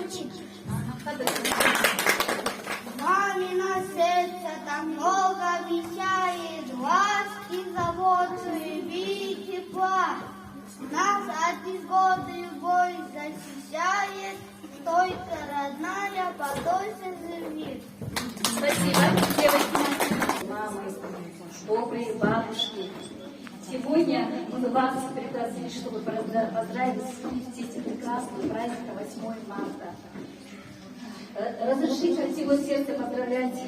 звучит. Мамино сердце там много обещает, ласки, заботу, любви и тепла. Нас от невзгоды любовь защищает, только родная, подойся живи. Спасибо, девочки, мамы, добрые бабушки. Сегодня мы вас пригласили, чтобы поздравить с этим прекрасным праздником 8 марта. Разрешите от всего сердца поздравлять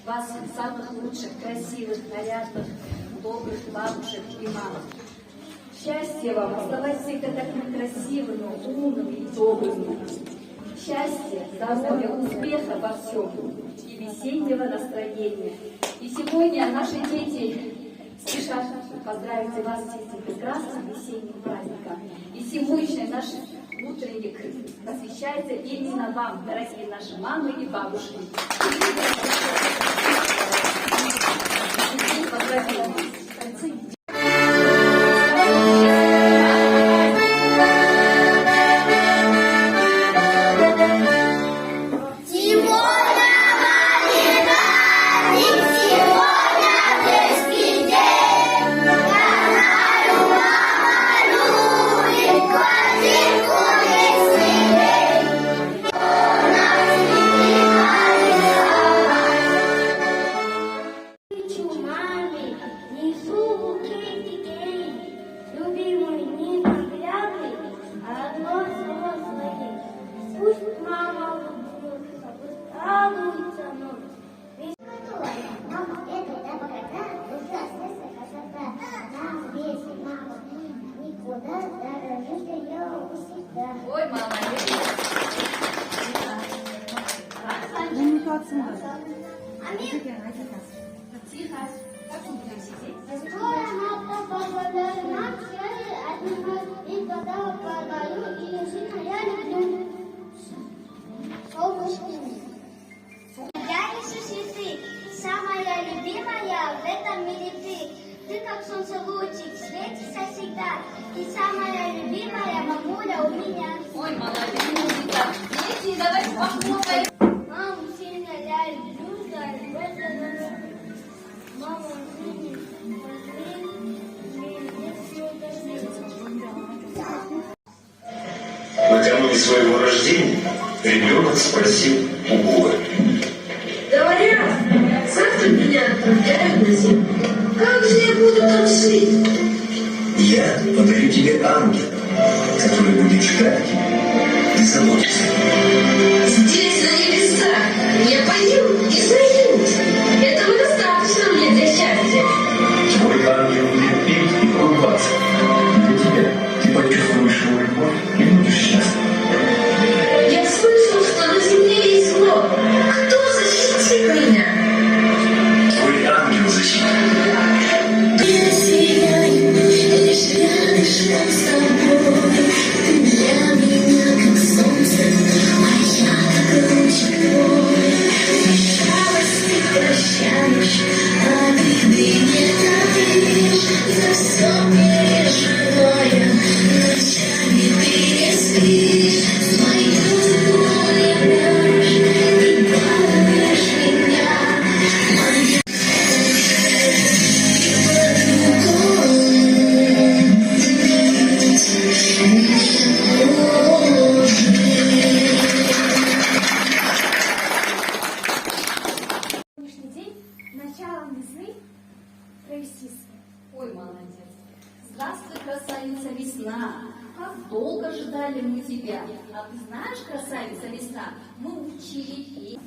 вас, самых лучших, красивых, нарядных, добрых бабушек и мам. Счастья вам, оставайтесь всегда такими красивыми, умными и добрыми. Счастья, здоровья, успеха во всем и весеннего настроения. И сегодня наши дети спешат поздравить вас с этим прекрасным весенним праздником. И сегодня наш утренник посвящается именно вам, дорогие наши мамы и бабушки. Поздравляю вас. Ой, мама, тихо. Как мы будем сидеть? Скоро надо позволяю нам счастье отнимать, и когда подаю, и сильно я люблю. Солнышки. Я несу цветы, самая любимая в этом мире ты. Ты как солнце лучик, светишься всегда, и самая любимая мамуля у меня. Ой, молодец, музыка. Дети, давайте похлопаем. Маму сильно я люблю, да, в это мама жизни, Накануне своего рождения ребенок спросил у Бога: говорят, завтра меня отправляют на землю. Как же я буду там жить? я подарю тебе ангела, который будет ждать и заботиться. Здесь, на небесах, я пою и заюсь. Этого достаточно мне для счастья. Твой ангел будет петь и улыбаться. Для тебя ты почувствуешь его любовь и будешь счастлив. Я слышал, что на земле есть зло. Кто защитит меня? Твой ангел защитит. Я сияю, лишь рядышком с тобой. Ты для меня как солнце, а я как лучик твой. Жалости прощаешь, обиды не таишь. За все переживая, ночами ты не спишь. Свою тепло являешь и балуешь меня. Моя Сегодняшний день начало весны провести. Ой, молодец. Здравствуй, красавица весна. Как долго ждали мы тебя. А ты знаешь, красавица весна, мы учили петь.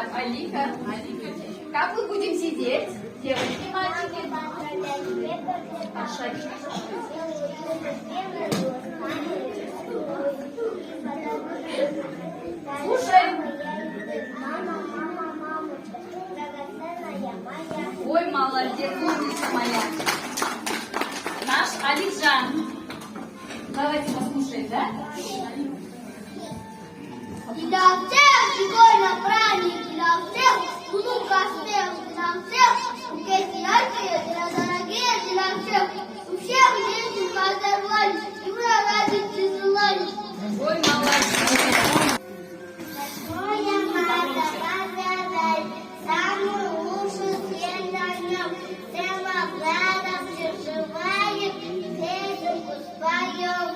Так, Алика. Как мы будем сидеть? Девочки, мальчики. Пошли. Слушай. Ой, молодец, умница моя. Наш Алиджан. Давайте послушаем, да? И для всех сегодня праздник, для всех внука всех, для всех, у яркие, для дорогие, для всех, у всех вместе поздоровались, и мы радости желали. Ой, молодец. Большое мата поздравляй, самый лучший день днем, всем обрадов переживаем, песенку споем,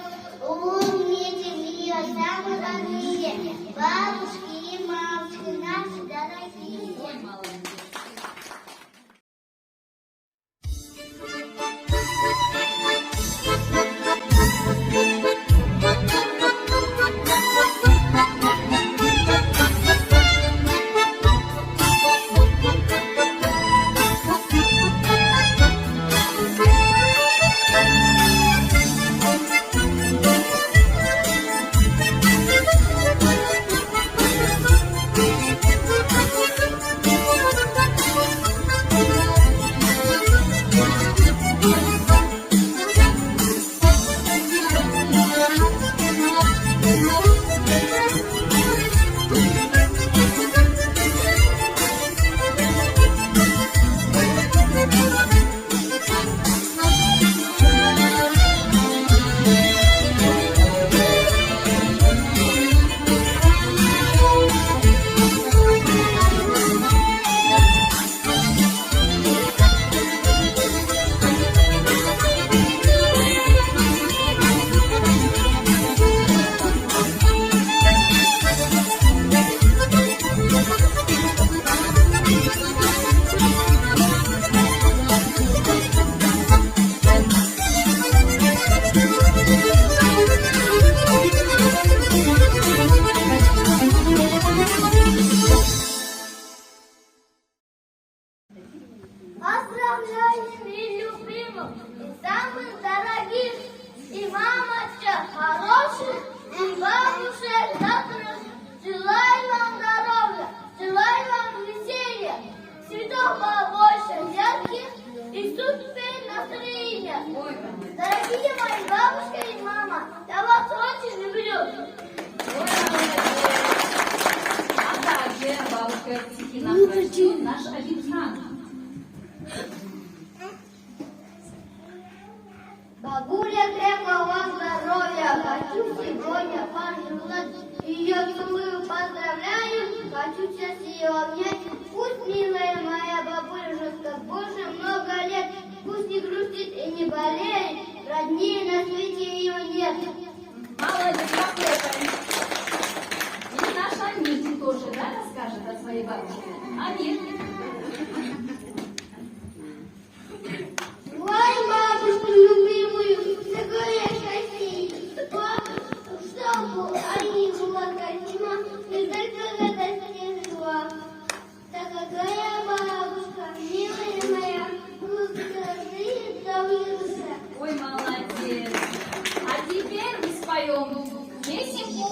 умните ее, самые родные, бабушки и мамушки наши дорогие. Ой, молодец. Поздравляю и любимых, и самых дорогих, и мамочек хороших, и бабушек добрых. Желаю вам здоровья, желаю вам веселья, цветов побольше ярких и супер настроения. Дорогие мои бабушка и мама, я вас очень люблю. Ой, молодец. А также бабушка стихи нам прочтет наш Алиджан. Бабуля, крепкого здоровья, хочу сегодня пожелать. Ее целую, поздравляю, хочу сейчас ее обнять. Пусть, милая моя бабуля, живет как больше много лет. Пусть не грустит и не болеет, роднее на свете ее нет. Молодец, похлопаем. И наш Амир тоже, да, расскажет о своей бабушке? Амир. Ой, бабушку любимую, такая красивая. Бабушка, чтобы они была красива, и только достигла. Да какая бабушка, милая моя, скажи, добьешься. Ой, молодец. А теперь мы споем песенку.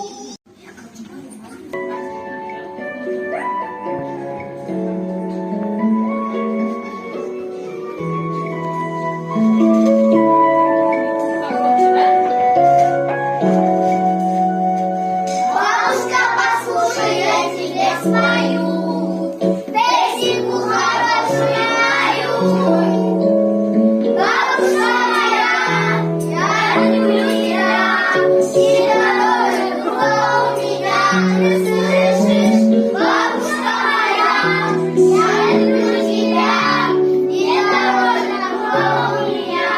Бабушка, послушай, я тебе спою, песенку хорошую. Бабушка моя, я люблю тебя, и дорога кругом меня. Ты слышишь, бабушка моя, я люблю тебя, и дорога кругом меня.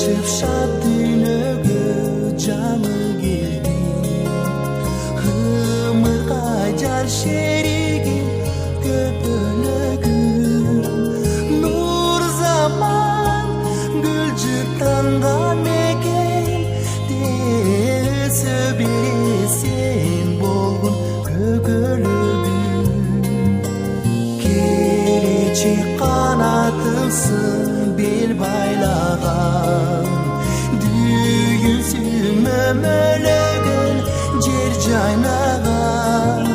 Açıp şattığını canı geldi Hımırga cal şerigim köpölөгüm Nur zaman gülcük tangan meken Desi biri sen bolgun kökölөгüm Gelecek kanatımsın bel baylağan Düğünsün ömölөгün cer caynağan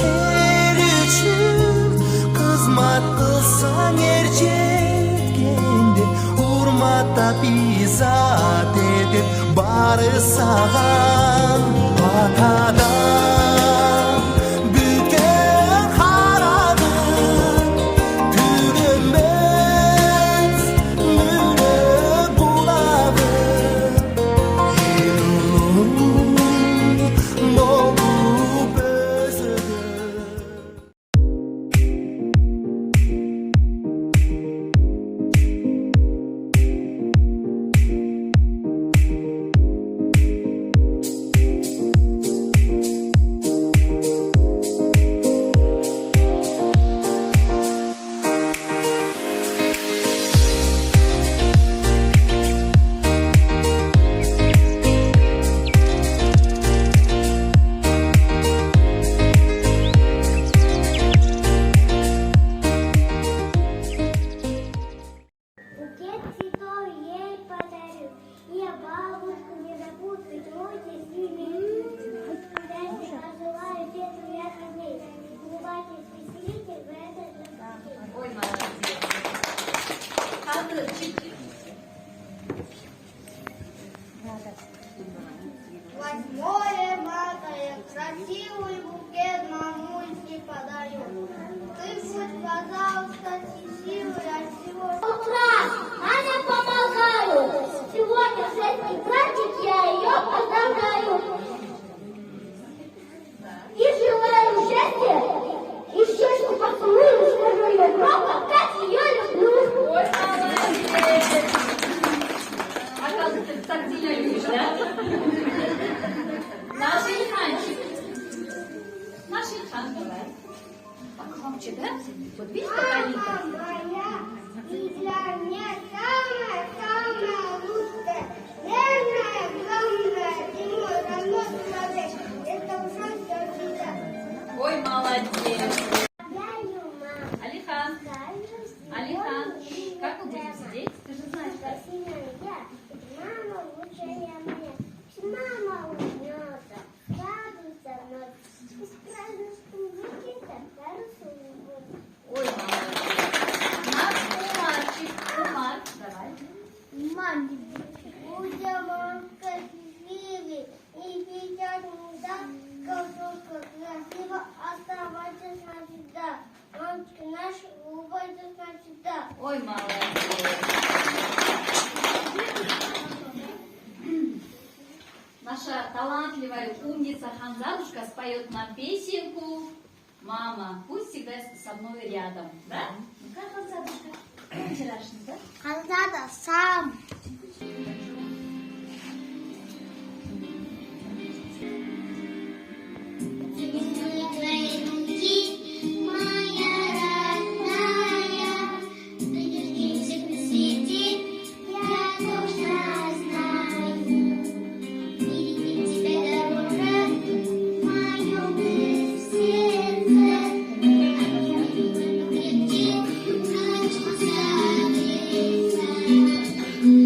Her üçün kızmat kılsan ercetkende Hurmatta bizat edip barı sağan Atadan büken haradın Tükenmez mürek kulağın Elulun boğup özledin Букет цветов ей подарю, и я бабушку не забуду, ведь руки с ними. Дальше пожелаю всех приятных дней, улыбайтесь, веселитесь в этот же день. Ой, молодец. Кадырчик. 8 марта я красивый букет мамульке подарю. Ты будь, пожалуйста, счастливый от всего. Утра, Аня, помогаю. Сегодня 6 праздник, я ее поздравляю. И желаю счастья, и счастья поцелую, скажу ей громко, как ее люблю. Ой, молодец. Оказывается, ты так сильно любишь, да? Наш Ильханчик. Наш Ильхан, давай. Погромче, да? Вот видишь, какая Лика? Моя, и для меня самая-самая лучшая, нежная, главная, и мой родной человек. Это уже все всегда. Ой, молодец. Знаю, мам, Алихан, знаю, Алихан, как мы будем сидеть? Ты же знаешь, как. красивая я, мама лучшая моя. Мама улыбнется, радуется вновь. Из праздничного букета хорошо будет. Ой, молодец. Наш Умарчик. Умар, давай. Мам, будем счастливы и сейчас всегда, картошка красиво оставаться навсегда. Мамочка наша улыбается навсегда. Ой, молодец. Наша талантливая умница Ханзадушка споет нам песенку «Мама, пусть всегда со мной рядом». Да? Ну как, Ханзадушка? Вчерашний, да? Ханзада сам. Thank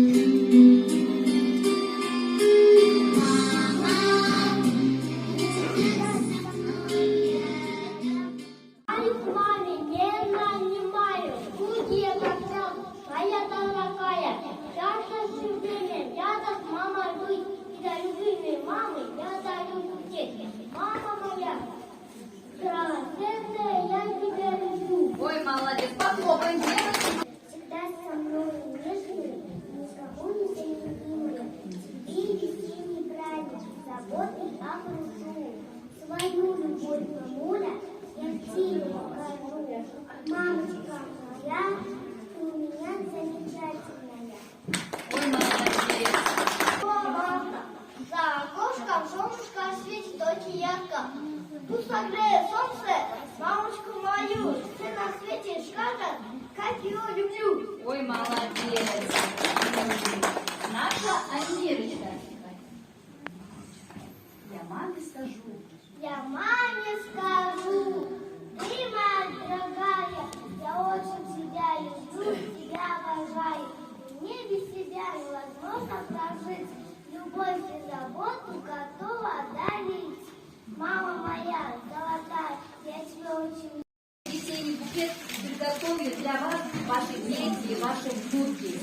и ваши внуки.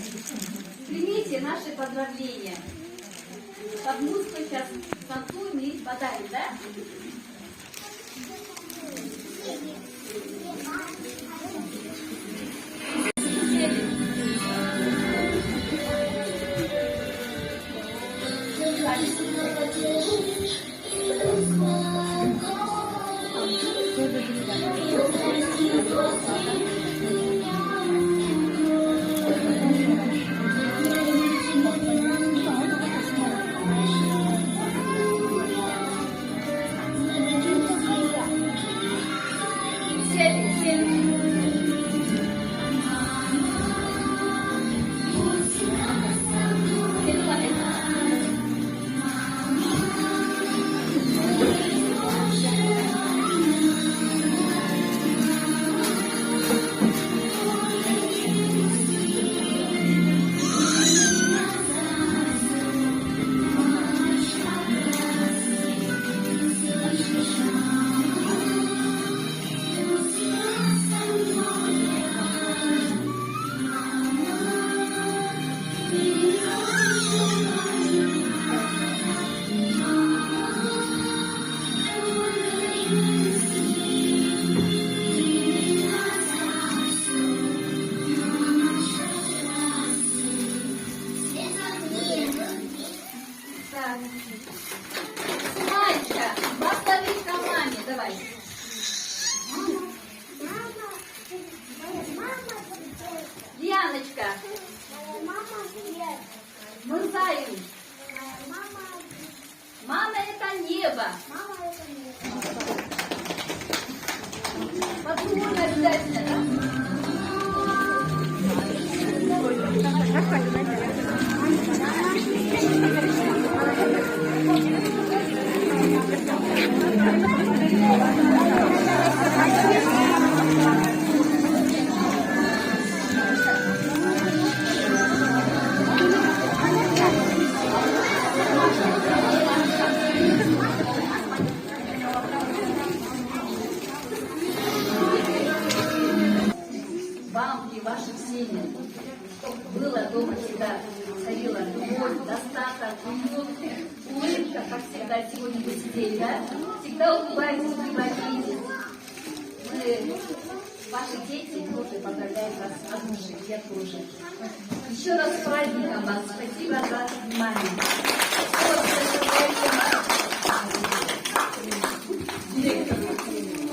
Примите наши поздравления. Под музыку сейчас танцуем и подарим, да? Мальчика, поставить маме, давай. Яночка, Мурзаев. Мама это небо. Подумай обязательно, да? Вам и вашим семьям, чтобы было дома всегда, царила любовь, достаток, уют, улыбка, как всегда сегодня вы сидели, да? Всегда улыбайтесь, пригласите. Мы, ваши дети, тоже поздравляют вас от души, я тоже. Еще раз с праздником вас, спасибо за внимание.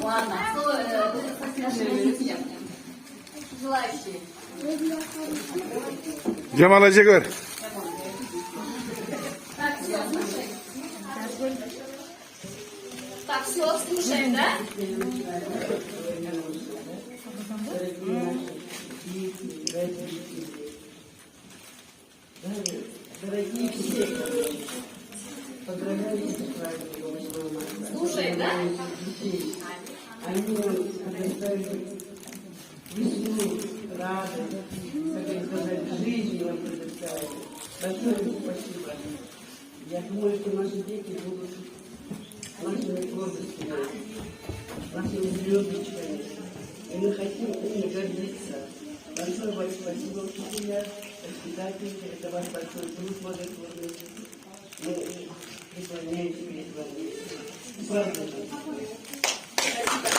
Ладно, желающие. Джамал Аджигар. Так, все, слушай. Так, все, слушаем, да? Дорогие все, поздравляю с праздником 8 марта. Слушаем, да? Детей. Они предоставили весну, радость, как сказать, жизнь нам предоставили. Большое им спасибо. Я думаю, что наши дети будут нашими гордостями, нашими звездочками. И мы хотим ими гордиться. Большое спасибо, учителя, воспитатели. Это ваш большой труд, плодотворный. Мы преклоняемся перед вами. С праздником! Спасибо.